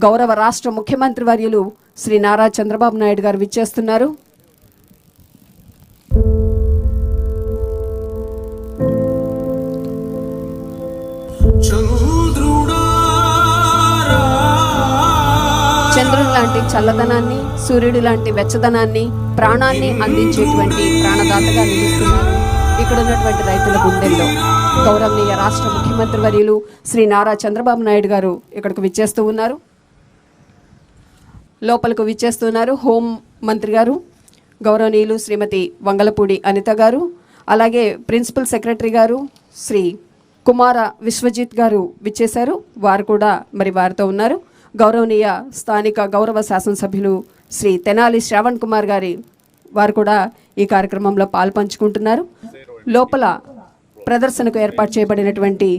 గౌరవ రాష్ట్ర ముఖ్యమంత్రి వర్యులు శ్రీ నారా చంద్రబాబు నాయుడు గారు విచ్చేస్తున్నారు. చంద్రుని లాంటి చల్లదనాన్ని, సూర్యుడి లాంటి వెచ్చదనాన్ని, ప్రాణాన్ని అందించేటువంటి ప్రాణదాతగా నిలుస్తున్నారు ఇక్కడ ఉన్నటువంటి రైతుల గుండెల్లో. గౌరవనీయ రాష్ట్ర ముఖ్యమంత్రి వర్యులు శ్రీ నారా చంద్రబాబు నాయుడు గారు ఇక్కడికి విచ్చేస్తూ ఉన్నారు. లోపలకు విచ్చేస్తున్నారు హోం మంత్రి గారు, గౌరవనీయులు శ్రీమతి వంగలపూడి అనిత గారు, అలాగే ప్రిన్సిపల్ సెక్రటరీ గారు శ్రీ కుమార విశ్వజిత్ గారు విచ్చేశారు. వారు కూడా మరి వారితో ఉన్నారు. గౌరవనీయ స్థానిక గౌరవ శాసనసభ్యులు శ్రీ తెనాలి శ్రావణ్ కుమార్ గారి వారు కూడా ఈ కార్యక్రమంలో పాల్పంచుకుంటున్నారు. లోపల ప్రదర్శనకు ఏర్పాటు చేయబడినటువంటి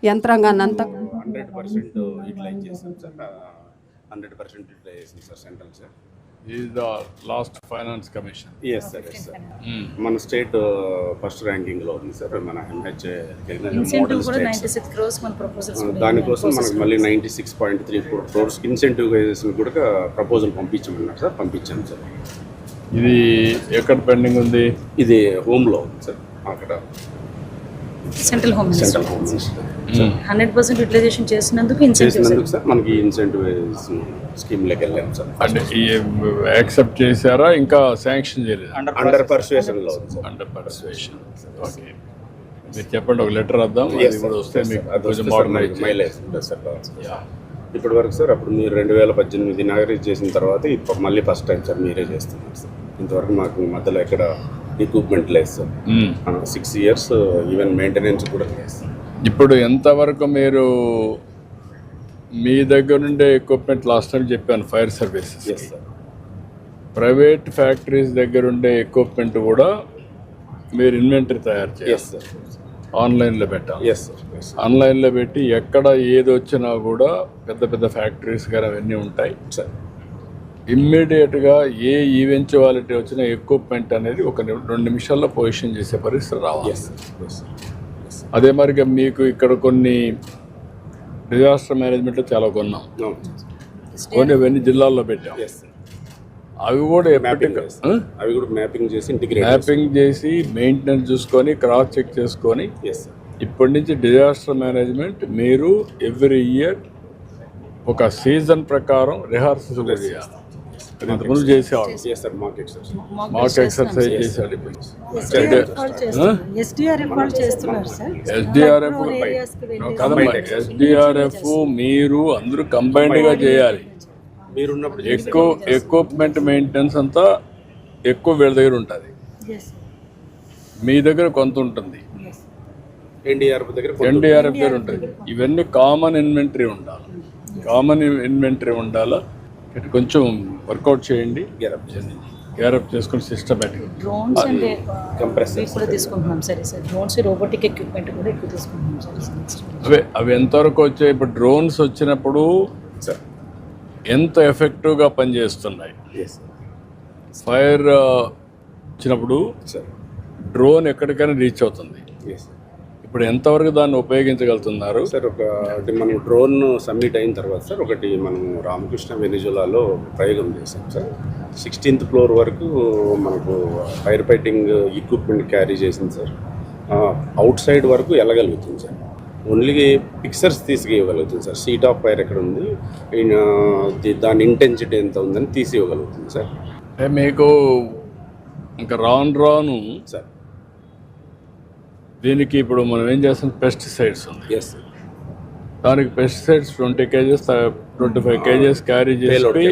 యంత్రాంగాన్నంతా 100% యూటిలైజ్ చేశాం సార్. 100% యూటిలైజ్ చేశాం sir central sir. Is the last finance commission? Yes sir, yes sir. మన స్టేట్ ఫస్ట్ ర్యాంకింగ్ లో ఉంది సార్. మన MH ఇన్సెంటివ్ కూడా 96 crores మన ప్రపోజల్స్ దానికోసం మనకు మళ్ళీ 96.3 crores ఇన్సెంటివైజేషన్ కూడా ప్రపోజల్ పంపించమన్నారు సార్. పంపించాను సార్. ఇది ఎక్కడ పెండింగ్ ఉంది? ఇది హోమ్ లో ఉంది సార్. అక్కడ central home central home minister 100% utilization చేసినందుకు చేసినందుకు సార్ మనకి ఇన్సెంటివైజేషన్ స్కీమ్ లోకి వెళ్ళాము సార్. అంటే యాక్సెప్ట్ చేశారా, ఇంకా శాంక్షన్ చేయలేదు? అండర్ పర్సుయేషన్ లో ఉంది సార్. Under persuasion. ఓకే, మీరు చెప్పండి, ఒక లెటర్ వద్దాం. అది కూడా వస్తే మీకు కొంచెం మోడర్నైజ్ మైలేజ్ ఉంటుంది సార్. ఇప్పటి వరకు సార్ అప్పుడు మీరు 2018 ఇనాగరేట్ చేసిన తర్వాత ఇప్పుడు మళ్ళీ ఫస్ట్ టైం సార్ మీరే చేస్తున్నారు సార్. ఇంతవరకు మాకు మధ్యలో ఎక్కడ ఎక్విప్మెంట్ లేదు సార్. 6 years ఈవెన్ మెయింటెనెన్స్ కూడా లేదు సార్. ఇప్పుడు ఎంతవరకు మీరు మీ దగ్గర నుండే ఎక్విప్మెంట్ లాస్ట్ టైం చెప్పాను ఫైర్ సర్వీసెస్, ప్రైవేట్ ఫ్యాక్టరీస్ దగ్గర ఉండే ఎక్విప్మెంట్ కూడా మీరు ఇన్వెంటరీ తయారు చేయాలి, ఆన్లైన్లో పెట్టాలి. ఆన్లైన్లో పెట్టి ఎక్కడ ఏది వచ్చినా కూడా పెద్ద పెద్ద ఫ్యాక్టరీస్ కానీ అవన్నీ ఉంటాయి సార్. ఇమ్మీడియట్గా ఏ ఈవెంచువాలిటీ వచ్చినా ఎక్విప్మెంట్ అనేది ఒక 2 నిమిషాల్లో పొజిషన్ చేసే పరిస్థితి రావాలి. అదే మరిగా మీకు ఇక్కడ కొన్ని డిజాస్టర్ మేనేజ్మెంట్లో చాలా కొన్నాం, కొన్ని అవన్నీ జిల్లాల్లో పెట్టాం. అవి కూడా మ్యాపింగ్ చేసి మెయింటెనెన్స్ చూసుకొని క్రాస్ చెక్ చేసుకొని ఇప్పటి నుంచి డిజాస్టర్ మేనేజ్మెంట్ మీరు ఎవ్రీ ఇయర్ ఒక సీజన్ ప్రకారం రిహార్సల్స్ కూడా చేయాలి. ఇంతకుముందు చేసేవాళ్ళు మాక్ ఎక్సర్సైజ్ చేశాడు. ఎస్డిఆర్ఎఫ్ మీరు అందరూ కంబైన్డ్గా చేయాలి. ఎక్విప్మెంట్ మెయింటెనెన్స్ అంతా ఎక్కువ వీళ్ళ దగ్గర ఉంటుంది, మీ దగ్గర కొంత ఉంటుంది, ఎన్డీఆర్ఎఫ్ దగ్గర ఉంటుంది. ఇవన్నీ కామన్ ఇన్వెంటరీ ఉండాలి. కొంచెం వర్కౌట్ చేయండి, గ్యారప్ చేసుకుని సిస్టమేటిక్. డ్రోన్స్ అంటే కంప్రెసర్స్ కూడా తీసుకుంటున్నాం సార్. డ్రోన్స్ రోబోటిక్ ఎక్విప్మెంట్ కూడా ఎక్కువ తీసుకుంటున్నాం సార్. అవి ఎంతవరకు వచ్చాయి? ఇప్పుడు డ్రోన్స్ వచ్చినప్పుడు ఎంత ఎఫెక్టివ్గా పనిచేస్తున్నాయి? ఫైర్ వచ్చినప్పుడు డ్రోన్ ఎక్కడికైనా రీచ్ అవుతుంది. ఇప్పుడు ఎంతవరకు దాన్ని ఉపయోగించగలుగుతున్నారు సార్? ఒకటి మనం డ్రోన్ సబ్మిట్ అయిన తర్వాత సార్ ఒకటి మనం రామకృష్ణ వెనిజులాలో ప్రయోగం చేసాం సార్. 16th floor వరకు మనకు ఫైర్ ఫైటింగ్ ఎక్విప్మెంట్ క్యారీ చేసింది సార్. అవుట్ సైడ్ వరకు వెళ్ళగలుగుతుంది సార్. ఓన్లీ పిక్చర్స్ తీసుకెళ్ళగలుగుతుంది సార్. సీట్ ఆఫ్ ఫైర్ ఎక్కడ ఉంది, దాని ఇంటెన్సిటీ ఎంత ఉందని తీసి ఇవ్వగలుగుతుంది సార్. మీకు ఇంకా రాను సార్ దీనికి ఇప్పుడు మనం ఏం చేస్తాం, పెస్టిసైడ్స్ ఉంది. దానికి పెస్టిసైడ్స్ 20 kgs 25 kgs క్యారీ చేసి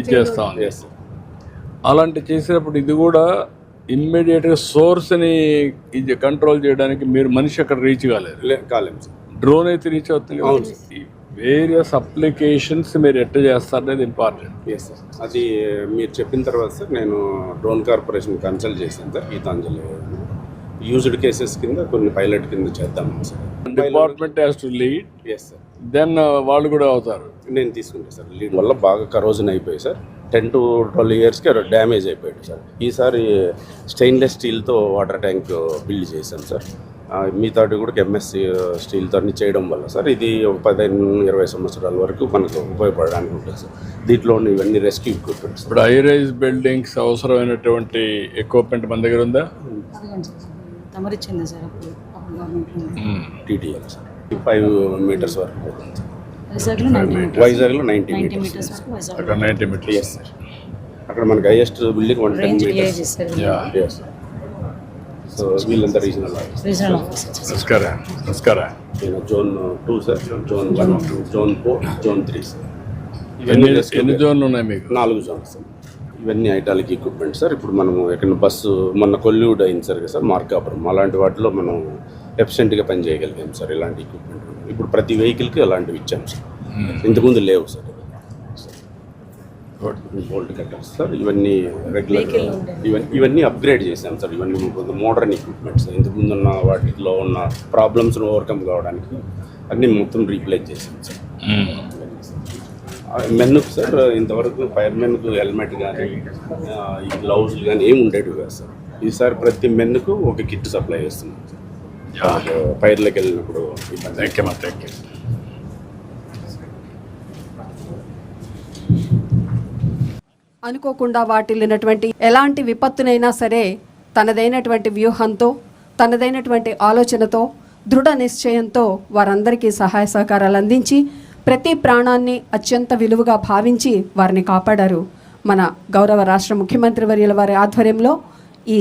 ఇచ్చేస్తాం. అలాంటి చేసినప్పుడు ఇది కూడా ఇమ్మీడియట్గా సోర్స్ని ఇది కంట్రోల్ చేయడానికి మీరు మనిషి అక్కడ రీచ్ కాలేము, డ్రోన్ అయితే రీచ్ అవుతుంది. వేరియస్ అప్లికేషన్స్ మీరు ఎట్లా చేస్తారనేది ఇంపార్టెంట్. అది మీరు చెప్పిన తర్వాత సార్ నేను డ్రోన్ కార్పొరేషన్ కన్సల్ట్ చేశాను సార్. గీతాంజలి యూజ్డ్ కేసెస్ కింద కొన్ని పైలట్ కింద చేద్దాం sir. Department has to lead. Then వాళ్ళు కూడా అవుతారు. నేను తీసుకుంటాను సార్. లీడ్ వల్ల బాగా కరోజన్ అయిపోయి సార్ 10 to 12 yearsకి డ్యామేజ్ అయిపోయాడు సార్. ఈసారి స్టెయిన్లెస్ స్టీల్తో వాటర్ ట్యాంక్ బిల్డ్ చేశాను సార్. మిగతాటి కూడా ఎంఎస్సి స్టీల్తో చేయడం వల్ల సార్ ఇది ఒక 15-20 సంవత్సరాల వరకు మనకు ఉపయోగపడడానికి ఉంటుంది సార్. దీంట్లో ఇవన్నీ రెస్క్యూ ఎక్విప్మెంట్స్. ఇప్పుడు హై రైజ్ బిల్డింగ్స్ అవసరమైనటువంటి ఎక్విప్మెంట్ మన దగ్గర ఉందా? తమరిచ్చింది సార్ అప్పుడు గవర్నమెంట్ టీటీఎల్ సార్ 5 మీటర్స్ వరకు పోతుంది సార్. వైజాగ్లో 90 మీటర్స్ మీటర్స్ వరకు వైజాగ్ అక్కడ 90 మీటర్స్. Yes sir. అక్కడ మనకి highest building 110 metres. Yes sir. So వీళ్ళంతా రీజనల్ రీజనల్ ఆఫీసర్స్. నమస్కారం. నేను zone 2 sir, zone 1, zone 4, zone 3 sir. ఎన్ని జోన్లు ఉన్నాయి మీకు? 4 జోన్స్ సార్. ఇవన్నీ హైడ్రాలిక్ ఎక్విప్మెంట్ సార్. ఇప్పుడు మనము ఎక్కడ బస్సు మొన్న కొల్యూడ్ అయింది సార్ కదా సార్, మార్కాపురం అలాంటి వాటిలో మనం ఎఫిషియెంట్గా పని చేయగలిగాం సార్. ఇలాంటి ఎక్విప్మెంట్ ఇప్పుడు ప్రతి వెహికల్కి అలాంటివి ఇచ్చాం సార్. ఇంతకుముందు లేవు సార్. బోల్ట్ కట్టర్స్ సార్, ఇవన్నీ రెగ్యులర్ ఇవన్నీ అప్గ్రేడ్ చేసాం సార్. ఇవన్నీ మోడర్న్ ఎక్విప్మెంట్స్. ఇంతకుముందు ఉన్న వాటిలో ఉన్న ప్రాబ్లమ్స్ను ఓవర్కమ్ కావడానికి అన్నీ మొత్తం రీప్లేస్ చేసాం సార్. మెన్నుకు సార్ ఇంతవరకు ఫైర్ మెన్కు హెల్మెట్ కానీ ఈ గ్లౌజులు కానీ ఏమి ఉండేవి కదా సార్. ఈసారి ప్రతి మెన్నుకు ఒక కిట్ సప్లై చేస్తున్నాం సార్. ఫైర్లోకి వెళ్ళినప్పుడు ఇబ్బంది. అనుకోకుండా వాటిల్లినటువంటి ఎలాంటి విపత్తునైనా సరే తనదైనటువంటి వ్యూహంతో, తనదైనటువంటి ఆలోచనతో, దృఢ నిశ్చయంతో వారందరికీ సహాయ సహకారాలు అందించి ప్రతి ప్రాణాన్ని అత్యంత విలువగా భావించి వారిని కాపాడారు. మన గౌరవ రాష్ట్ర ముఖ్యమంత్రి వర్యుల వారి ఆధ్వర్యంలో ఈ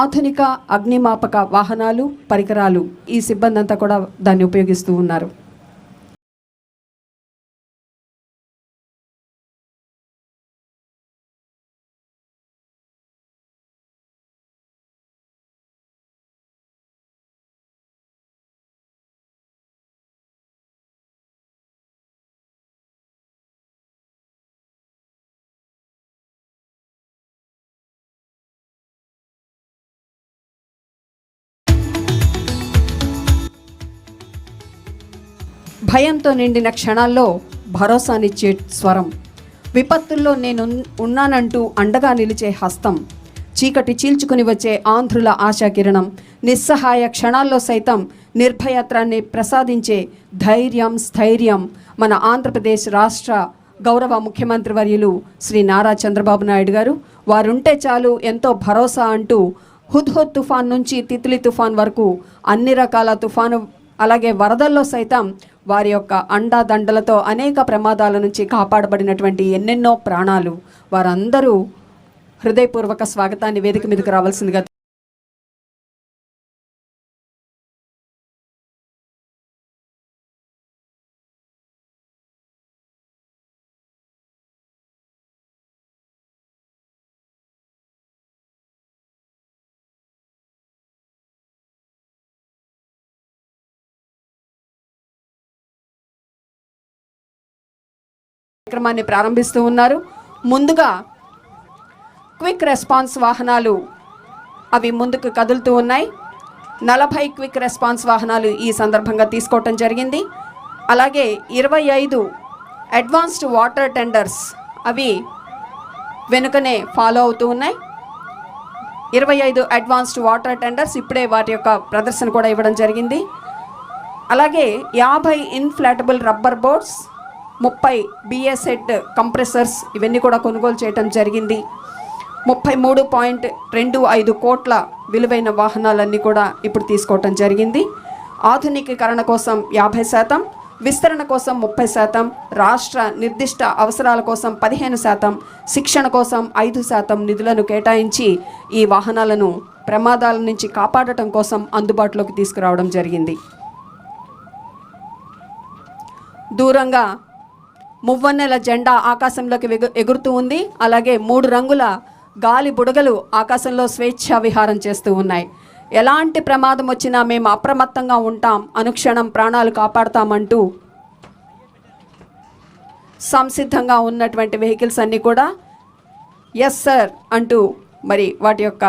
ఆధునిక అగ్నిమాపక వాహనాలు, పరికరాలు ఈ సిబ్బంది అంతా కూడా దాన్ని ఉపయోగిస్తూ ఉన్నారు. భయంతో నిండిన క్షణాల్లో భరోసానిచ్చే స్వరం, విపత్తుల్లో నేను ఉన్నానంటూ అండగా నిలిచే హస్తం, చీకటి చీల్చుకుని వచ్చే ఆంధ్రుల ఆశాకిరణం, నిస్సహాయ క్షణాల్లో సైతం నిర్భయత్రాన్ని ప్రసాదించే ధైర్యం, స్థైర్యం మన ఆంధ్రప్రదేశ్ రాష్ట్ర గౌరవ ముఖ్యమంత్రి వర్యులు శ్రీ నారా చంద్రబాబు నాయుడు గారు. వారుంటే చాలు ఎంతో భరోసా అంటూ హుద్హుద్ తుఫాన్ నుంచి తిత్లీ తుఫాన్ వరకు అన్ని రకాల తుఫాను అలాగే వరదల్లో సైతం వారి యొక్క అండాదండలతో అనేక ప్రమాదాల నుంచి కాపాడబడినటువంటి ఎన్నెన్నో ప్రాణాలు. వారందరూ హృదయపూర్వక స్వాగతాన్ని వేదిక మీదకు రావాల్సిందిగా. కార్యక్రమాన్ని ప్రారంభిస్తూ ఉన్నారు. ముందుగా క్విక్ రెస్పాన్స్ వాహనాలు అవి ముందుకు కదులుతూ ఉన్నాయి. 40 క్విక్ రెస్పాన్స్ వాహనాలు ఈ సందర్భంగా తీసుకోవటం జరిగింది. అలాగే 25 అడ్వాన్స్డ్ వాటర్ టెండర్స్ అవి వెనుకనే ఫాలో అవుతూ ఉన్నాయి. 25 అడ్వాన్స్డ్ వాటర్ టెండర్స్ ఇప్పుడే వాటి యొక్క ప్రదర్శన కూడా ఇవ్వడం జరిగింది. అలాగే 50 ఇన్ఫ్లాటబుల్ రబ్బర్ బోర్డ్స్, 30 బిఎస్ఎడ్ కంప్రెసర్స్ ఇవన్నీ కూడా కొనుగోలు చేయడం జరిగింది. 33.25 కోట్ల విలువైన వాహనాలన్నీ కూడా ఇప్పుడు తీసుకోవటం జరిగింది. ఆధునికీకరణ కోసం 50%, విస్తరణ కోసం 30%, రాష్ట్ర నిర్దిష్ట అవసరాల కోసం 15%, శిక్షణ కోసం 5% నిధులను కేటాయించి ఈ వాహనాలను ప్రమాదాల నుంచి కాపాడటం కోసం అందుబాటులోకి తీసుకురావడం జరిగింది. దూరంగా మువ్వన్నెల జెండా ఆకాశంలోకి ఎగురుతూ ఉంది. అలాగే 3 రంగుల గాలి బుడగలు ఆకాశంలో స్వేచ్ఛా విహారం చేస్తూ ఉన్నాయి. ఎలాంటి ప్రమాదం వచ్చినా మేము అప్రమత్తంగా ఉంటాం, అనుక్షణం ప్రాణాలు కాపాడుతామంటూ సంసిద్ధంగా ఉన్నటువంటి వెహికల్స్ అన్నీ కూడా ఎస్ సార్ అంటూ మరి వాటి యొక్క